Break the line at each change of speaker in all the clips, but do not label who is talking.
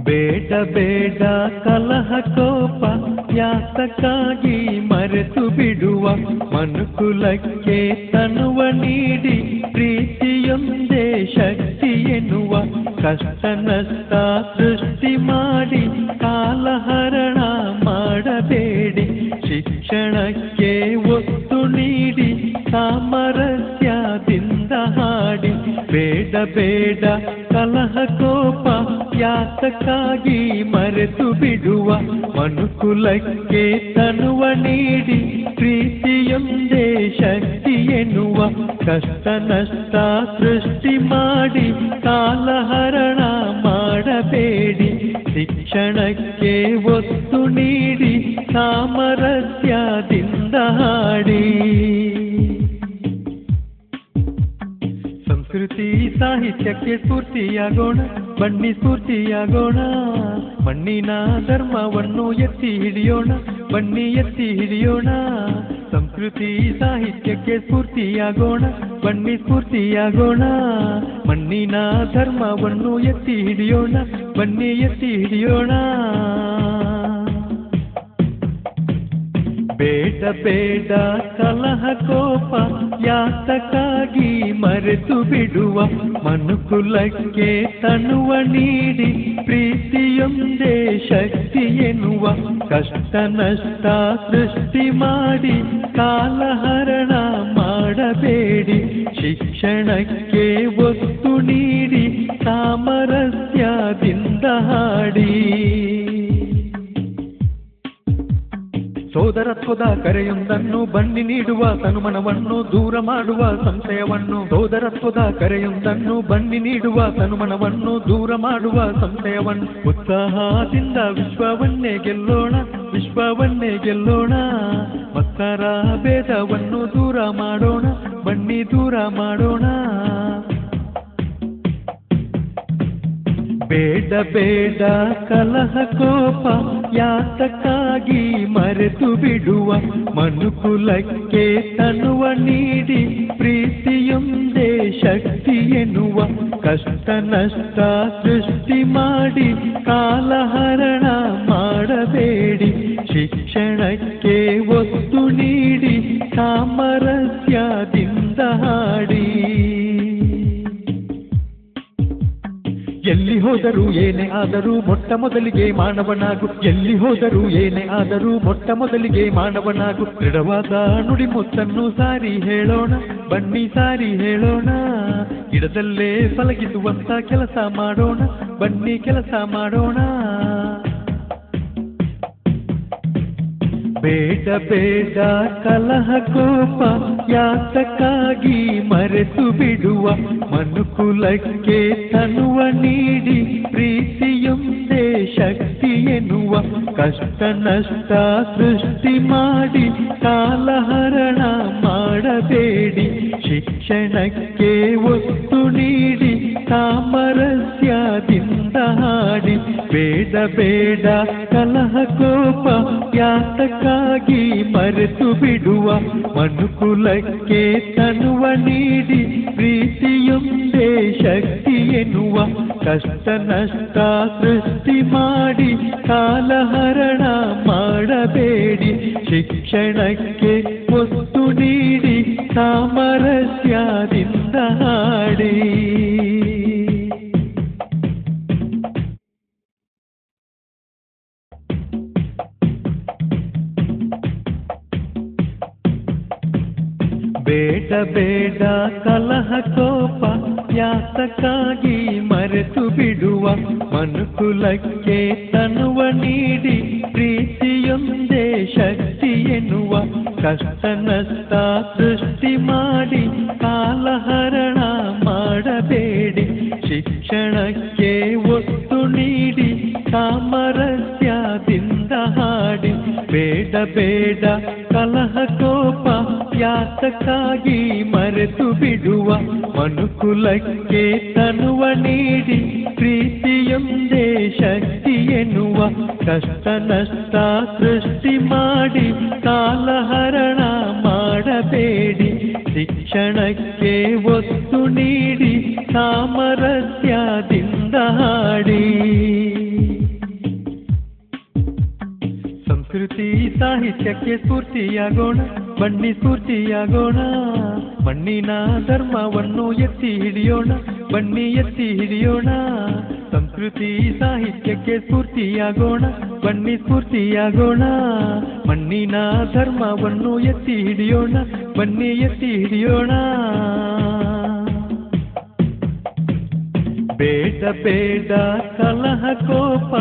ಬೇಡ ಬೇಡ ಕಲಹ ಕೋಪ ಯಾತಕ್ಕಾಗಿ ಮರೆತು ಬಿಡುವ ಮನುಕುಲಕ್ಕೆ ತನುವ ನೀಡಿ ಪ್ರೀತಿಯೊಂದೇ ಶಕ್ತಿ ಎನ್ನುವ ಕಷ್ಟ ನಷ್ಟ ಸೃಷ್ಟಿ ಮಾಡಿ ಕಾಲಹರಣ ಮಾಡಬೇಡಿ ಶಿಕ್ಷಣಕ್ಕೆ ಒತ್ತು ನೀಡಿ ಸಾಮರಸ್ಯದಿಂದ ಹಾಡಿ ಬೇಡ ಬೇಡ ಕಲಹ ಕೋಪ ಯಾತಕ್ಕಾಗಿ ಮರೆತು ಬಿಡುವ ಮನುಕುಲಕ್ಕೆ ತನುವ ನೀಡಿ ಪ್ರೀತಿಯೊಂದೇ ಶಕ್ತಿ ಎನ್ನುವ ಕಷ್ಟ ನಷ್ಟ ಸೃಷ್ಟಿ ಮಾಡಿ ಕಾಲಹರಣ ಮಾಡಬೇಡಿ ಶಿಕ್ಷಣಕ್ಕೆ ಒತ್ತು ನೀಡಿ ಸಾಮರಸ್ಯದಿಂದ ಹಾಡಿ ಸಂಸ್ಕೃತಿ ಸಾಹಿತ್ಯಕ್ಕೆ ಸ್ಫೂರ್ತಿಯಾಗೋಣ ಬನ್ನಿ ಸ್ಫೂರ್ತಿಯಾಗೋಣ ಮಣ್ಣಿನ ಧರ್ಮವನ್ನು ಎತ್ತಿ ಹಿಡಿಯೋಣ ಬನ್ನಿ ಎತ್ತಿ ಹಿಡಿಯೋಣ ಸಂಸ್ಕೃತಿ ಸಾಹಿತ್ಯಕ್ಕೆ ಸ್ಫೂರ್ತಿಯಾಗೋಣ ಬನ್ನಿ ಸ್ಫೂರ್ತಿಯಾಗೋಣ ಮಣ್ಣಿನ ಧರ್ಮವನ್ನು ಎತ್ತಿ ಹಿಡಿಯೋಣ ಬನ್ನಿ ಎತ್ತಿ ಹಿಡಿಯೋಣ ಬೇಡ ಬೇಡ ಕಲಹ ಕೋಪ ಯಾತಕ್ಕಾಗಿ ಮರೆತು ಬಿಡುವ ಮನುಕುಲಕ್ಕೆ ತನುವ ನೀಡಿ ಪ್ರೀತಿಯೊಂದೇ ಶಕ್ತಿ ಎನ್ನುವ ಕಷ್ಟ ನಷ್ಟ ಸೃಷ್ಟಿ ಮಾಡಿ ಕಾಲಹರಣ ಮಾಡಬೇಡಿ ಶಿಕ್ಷಣಕ್ಕೆ ಒತ್ತು ನೀಡಿ ಸಾಮರಸ್ಯದಿಂದ ಹಾಡಿ ಸೋದರತ್ವದ ಕರೆಯೊಂದನ್ನು ಬನ್ನಿ ನೀಡುವ ತನುಮನವನ್ನು ದೂರ ಮಾಡುವ ಸಂಶಯವನ್ನು ಸೋದರತ್ವದ ಕರೆಯೊಂದನ್ನು ಬನ್ನಿ ನೀಡುವ ತನುಮನವನ್ನು ದೂರ ಮಾಡುವ ಸಂಶಯವನ್ನು ಉತ್ಸಾಹದಿಂದ ವಿಶ್ವವನ್ನೇ ಗೆಲ್ಲೋಣ ವಿಶ್ವವನ್ನೇ ಗೆಲ್ಲೋಣ ಮತ್ತರ ಭೇದವನ್ನು ದೂರ ಮಾಡೋಣ ಬನ್ನಿ ದೂರ ಮಾಡೋಣ ಬೇಡ ಬೇಡ ಕಲಹ ಕೋಪ ಯಾತಕ್ಕಾಗಿ ಮರೆತು ಬಿಡುವ ಮನುಕುಲಕ್ಕೆ ತನುವ ನೀಡಿ ಪ್ರೀತಿಯೊಂದೇ ಶಕ್ತಿ ಎನ್ನುವ ಕಷ್ಟ ನಷ್ಟ ಸೃಷ್ಟಿ ಮಾಡಿ ಕಾಲಹರಣ ಮಾಡಬೇಡಿ ಶಿಕ್ಷಣಕ್ಕೆ ಒತ್ತು ನೀಡಿ ಸಾಮರಸ್ಯದಿಂದ ಹಾಡಿ ಎಲ್ಲಿ ಹೋದರೂ ಏನೇ ಆದರೂ ಮೊಟ್ಟ ಮೊದಲಿಗೆ ಮಾನವನಾಗು ಎಲ್ಲಿ ಹೋದರೂ ಏನೇ ಆದರೂ ಮೊಟ್ಟ ಮೊದಲಿಗೆ ಮಾನವನಾಗು ದೃಢವಾದ ನುಡಿಮುತ್ತನ್ನು ಸಾರಿ ಹೇಳೋಣ ಬನ್ನಿ ಸಾರಿ ಹೇಳೋಣ ಗಿಡದಲ್ಲೇ ಪಲಗಿಸುವಂತ ಕೆಲಸ ಮಾಡೋಣ ಬನ್ನಿ ಕೆಲಸ ಮಾಡೋಣ ಬೇಡ ಬೇಡ ಕಲಹ ಕೋಪ ಯಾತಕ್ಕಾಗಿ ಮರೆತು ಬಿಡುವ ಮನುಕುಲಕ್ಕೆ ತನುವ ನೀಡಿ ಪ್ರೀತಿಯೊಂದೇ ಶಕ್ತಿ ಎನ್ನುವ ಕಷ್ಟ ನಷ್ಟ ಸೃಷ್ಟಿ ಮಾಡಿ ಕಾಲಹರಣ ಮಾಡಬೇಡಿ ಶಿಕ್ಷಣಕ್ಕೆ ಒತ್ತು ನೀಡಿ ಸಾಮರಸ್ಯದಿಂದ ಹಾಡಿ ಬೇಡ ಬೇಡ ಕಲಹ ಕೋಪ ಯಾತಕ್ಕಾಗಿ ಮರೆತು ಬಿಡುವ ಮನುಕುಲಕ್ಕೆ ತನುವ ನೀಡಿ ಪ್ರೀತಿಯೊಂದೇ ಶಕ್ತಿ ಎನ್ನುವ ಕಷ್ಟ ನಷ್ಟ ಸೃಷ್ಟಿ ಮಾಡಿ ಕಾಲಹರಣ ಮಾಡಬೇಡಿ ಶಿಕ್ಷಣಕ್ಕೆ ಒತ್ತು ನೀಡಿ ಸಾಮರಸ್ಯದಿಂದ ಹಾಡಿ ಬೇಡ ಬೇಡ ಕಲಹ ಕೋಪ ಯಾತಕ್ಕಾಗಿ ಮರೆತು ಬಿಡುವ ಮನುಕುಲಕ್ಕೆ ತನುವ ನೀಡಿ ಪ್ರೀತಿಯೊಂದೇ ಶಕ್ತಿ ಎನ್ನುವ ಕಷ್ಟ ನಷ್ಟ ಸೃಷ್ಟಿ ಮಾಡಿ ಕಾಲಹರಣ ಮಾಡಬೇಡಿ ಶಿಕ್ಷಣಕ್ಕೆ ಒತ್ತು ನೀಡಿ ಸಾಮರಸ್ಯದಿಂದ ಹಾಡಿ ಬೇಡ ಬೇಡ ಕಲಹ ಕೋಪ ಯಾತಕ್ಕಾಗಿ ಮರೆತು ಬಿಡುವ ಮನುಕುಲಕ್ಕೆ ತನುವ ನೀಡಿ ಪ್ರೀತಿಯೊಂದೇ ಶಕ್ತಿ ಎನ್ನುವ ಕಷ್ಟ ನಷ್ಟ ಸೃಷ್ಟಿ ಮಾಡಿ ಕಾಲಹರಣ ಮಾಡಬೇಡಿ ಶಿಕ್ಷಣಕ್ಕೆ ಒತ್ತು ನೀಡಿ ಸಾಮರಸ್ಯದಿಂದ ಹಾಡಿ ಸಂಸ್ಕೃತಿ ಸಾಹಿತ್ಯಕ್ಕೆ ಸ್ಫೂರ್ತಿಯಾಗೋಣ, ಬನ್ನಿ ಸ್ಫೂರ್ತಿಯಾಗೋಣ. ಮಣ್ಣಿನ ಧರ್ಮವನ್ನು ಎತ್ತಿ ಹಿಡಿಯೋಣ, ಬನ್ನಿ ಎತ್ತಿ ಹಿಡಿಯೋಣ. ಸಂಸ್ಕೃತಿ ಸಾಹಿತ್ಯಕ್ಕೆ ಸ್ಫೂರ್ತಿಯಾಗೋಣ, ಬನ್ನಿ ಸ್ಫೂರ್ತಿಯಾಗೋಣ. ಮಣ್ಣಿನ ಧರ್ಮವನ್ನು ಎತ್ತಿ ಹಿಡಿಯೋಣ, ಬನ್ನಿ ಎತ್ತಿ ಹಿಡಿಯೋಣ. ಬೇಡ ಬೇಡ ಕಲಹ ಕೋಪ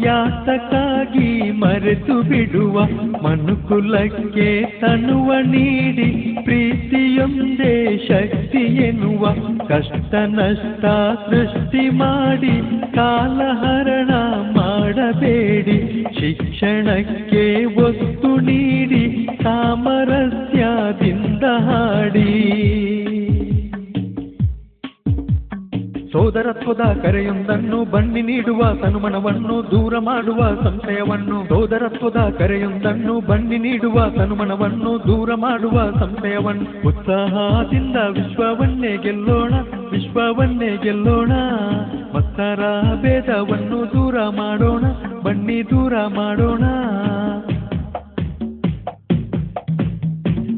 ಯಾತಕ್ಕಾಗಿ ಮರೆತು ಬಿಡುವ, ಮನುಕುಲಕ್ಕೆ ತನುವ ನೀಡಿ ಪ್ರೀತಿಯೊಂದೇ ಶಕ್ತಿ ಎನ್ನುವ. ಕಷ್ಟ ನಷ್ಟ ಸೃಷ್ಟಿ ಮಾಡಿ ಕಾಲಹರಣ ಮಾಡಬೇಡಿ, ಶಿಕ್ಷಣಕ್ಕೆ ಒತ್ತು ನೀಡಿ ಸಾಮರಸ್ಯದಿಂದ ಹಾಡಿ. ಸೋದರತ್ವದ ಕರೆಯೊಂದನ್ನು ಬನ್ನಿ ನೀಡುವ, ತನುಮನವನ್ನು ದೂರ ಮಾಡುವ ಸಂಶಯವನ್ನು. ಸೋದರತ್ವದ ಕರೆಯೊಂದನ್ನು ಬನ್ನಿ ನೀಡುವ, ತನುಮನವನ್ನು ದೂರ ಮಾಡುವ ಸಂಶಯವನ್ನು. ಉತ್ಸಾಹದಿಂದ ವಿಶ್ವವನ್ನೇ ಗೆಲ್ಲೋಣ, ವಿಶ್ವವನ್ನೇ ಗೆಲ್ಲೋಣ. ಮತ್ಸರ ಭೇದವನ್ನು ದೂರ ಮಾಡೋಣ, ಬನ್ನಿ ದೂರ ಮಾಡೋಣ.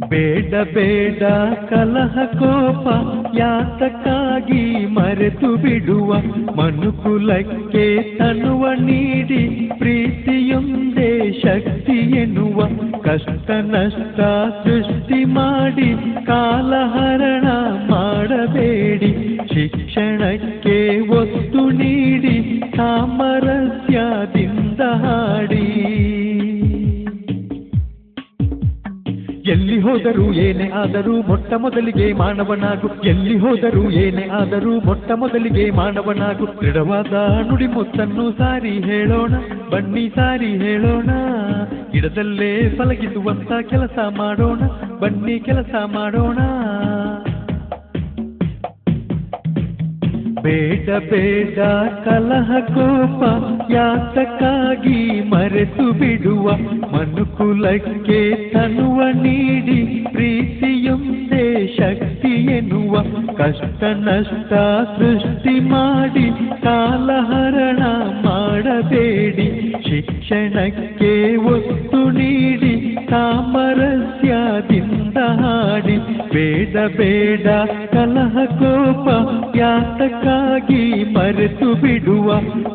ಬೇಡ ಬೇಡ ಕಲಹ ಕೋಪ ಯಾತಕ್ಕಾಗಿ ಮರೆತು ಬಿಡುವ, ಮನುಕುಲಕ್ಕೆ ತನುವ ನೀಡಿ ಪ್ರೀತಿಯೊಂದೇ ಶಕ್ತಿ ಎನ್ನುವ. ಕಷ್ಟ ನಷ್ಟ ಸೃಷ್ಟಿ ಮಾಡಿ ಕಾಲಹರಣ ಮಾಡಬೇಡಿ, ಶಿಕ್ಷಣಕ್ಕೆ ಒತ್ತು ನೀಡಿ ಸಾಮರಸ್ಯದಿಂದ ಹಾಡಿ. ಎಲ್ಲಿ ಹೋದರೂ ಏನೇ ಆದರೂ ಮೊಟ್ಟ ಮೊದಲಿಗೆ ಮಾನವನಾಗು, ಎಲ್ಲಿ ಹೋದರೂ ಏನೇ ಆದರೂ ಮೊಟ್ಟ ಮೊದಲಿಗೆ ಮಾನವನಾಗು. ದೃಢವಾದ ನುಡಿಮುತ್ತನ್ನು ಸಾರಿ ಹೇಳೋಣ, ಬನ್ನಿ ಸಾರಿ ಹೇಳೋಣ. ಗಿಡದಲ್ಲೇ ಪಲಗಿಸುವಂತ ಕೆಲಸ ಮಾಡೋಣ, ಬನ್ನಿ ಕೆಲಸ ಮಾಡೋಣ. ಬೇಡ ಬೇಡ ಕಲಹ ಕೋಪ ಯಾತಕ್ಕಾಗಿ ಮರೆತು ಬಿಡುವ, ಮನುಕುಲಕ್ಕೆ ತನುವ ನೀಡಿ ಪ್ರೀತಿಯೊಂದೇ ಶಕ್ತಿ ಎನ್ನುವ. ಕಷ್ಟ ನಷ್ಟ ಸೃಷ್ಟಿ ಮಾಡಿ ಕಾಲಹರಣ ಮಾಡಬೇಡಿ, ಶಿಕ್ಷಣಕ್ಕೆ ಒತ್ತು ನೀಡಿ ಸಾಮರಸ್ಯದಿಂದ ಹಾಡಿ. ಬೇಡ ಬೇಡ ಕಲಹ ಕೋಪ ಯಾತಕ್ಕಾಗಿ ಮರೆತು ಬಿಡುವ,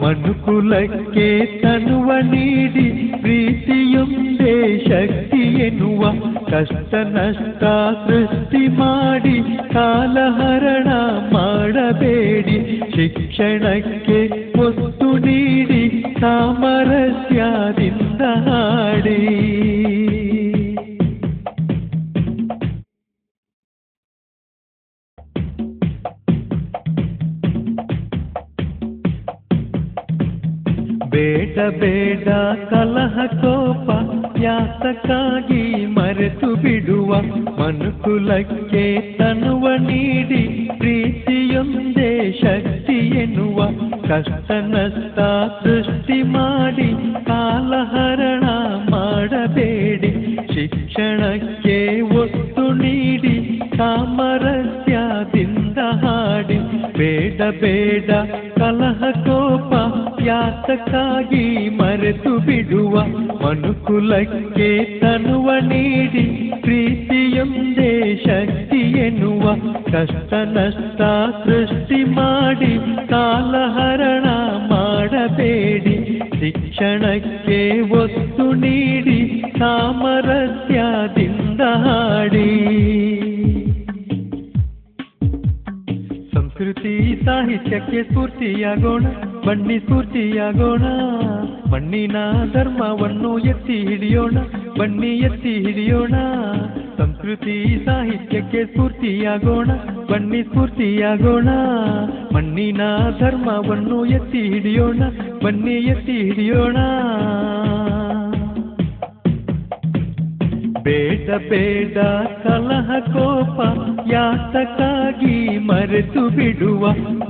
ಮನುಕುಲಕ್ಕೆ ತನುವ ನೀಡಿ ಪ್ರೀತಿಯೊಂದೇ ಶಕ್ತಿ ಎನ್ನುವ. ಕಷ್ಟ ನಷ್ಟ ಸೃಷ್ಟಿ ಮಾಡಿ ಕಾಲಹರಣ ಮಾಡಬೇಡಿ, ಶಿಕ್ಷಣಕ್ಕೆ ಒತ್ತು ನೀಡಿ ಸಾಮರಸ್ಯದಿಂದ ಹಾಡಿ. ಬೇಡ ಬೇಡ ಕಲಹ ಕೋಪ ಯಾತಕ್ಕಾಗಿ ಮರೆತು ಬಿಡುವ, ಮನುಕುಲಕ್ಕೆ ತನುವ ನೀಡಿ ಪ್ರೀತಿಯೊಂದೇ ಶಕ್ತಿ ಎನ್ನುವ. ಕಷ್ಟ ನಷ್ಟ ಸೃಷ್ಟಿ ಮಾಡಿ ಕಾಲಹರಣ ಮಾಡಬೇಡಿ, ಶಿಕ್ಷಣಕ್ಕೆ ಒತ್ತು ನೀಡಿ ಸಾಮರಸ್ಯದಿಂದ ಹಾಡಿ. ಬೇಡ ಬೇಡ ಕಲಹ ಕೋಪ ಯಾತಕ್ಕಾಗಿ ಮರೆತು ಬಿಡುವ, ಮನುಕುಲಕ್ಕೆ ತನುವ ನೀಡಿ ಪ್ರೀತಿಯೊಂದೇ ಶಕ್ತಿ ಎನ್ನುವ. ಕಷ್ಟ ನಷ್ಟ ಸೃಷ್ಟಿ ಮಾಡಿ ಕಾಲಹರಣ ಮಾಡಬೇಡಿ, ಶಿಕ್ಷಣಕ್ಕೆ ಒತ್ತು ನೀಡಿ ಸಾಮರಸ್ಯದಿಂದ ಹಾಡಿ. ಸಂಸ್ಕೃತಿ ಸಾಹಿತ್ಯಕ್ಕೆ ಸ್ಫೂರ್ತಿಯಾಗೋಣ, ಬನ್ನಿ ಸ್ಫೂರ್ತಿಯಾಗೋಣ. ಮಣ್ಣಿನ ಧರ್ಮವನ್ನು ಎತ್ತಿ ಹಿಡಿಯೋಣ, ಬನ್ನಿ ಎತ್ತಿ ಹಿಡಿಯೋಣ. ಸಂಸ್ಕೃತಿ ಸಾಹಿತ್ಯಕ್ಕೆ ಸ್ಫೂರ್ತಿಯಾಗೋಣ, ಬನ್ನಿ ಸ್ಫೂರ್ತಿಯಾಗೋಣ. ಮಣ್ಣಿನ ಧರ್ಮವನ್ನು ಎತ್ತಿ ಹಿಡಿಯೋಣ, ಬನ್ನಿ ಎತ್ತಿ ಹಿಡಿಯೋಣ. ಬೇಡ ಬೇಡ ಕಲಹ ಕೋಪ ಯಾತಕ್ಕಾಗಿ ಮರೆತು ಬಿಡುವ,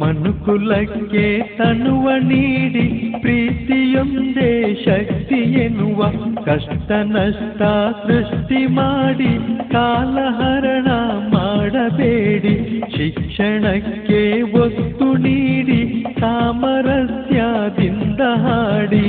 ಮನುಕುಲಕ್ಕೆ ತನುವ ನೀಡಿ ಪ್ರೀತಿಯೊಂದೇ ಶಕ್ತಿ ಎನ್ನುವ. ಕಷ್ಟ ನಷ್ಟ ಸೃಷ್ಟಿ ಮಾಡಿ ಕಾಲಹರಣ ಮಾಡಬೇಡಿ, ಶಿಕ್ಷಣಕ್ಕೆ ಒತ್ತು ನೀಡಿ ಸಾಮರಸ್ಯದಿಂದ ಹಾಡಿ.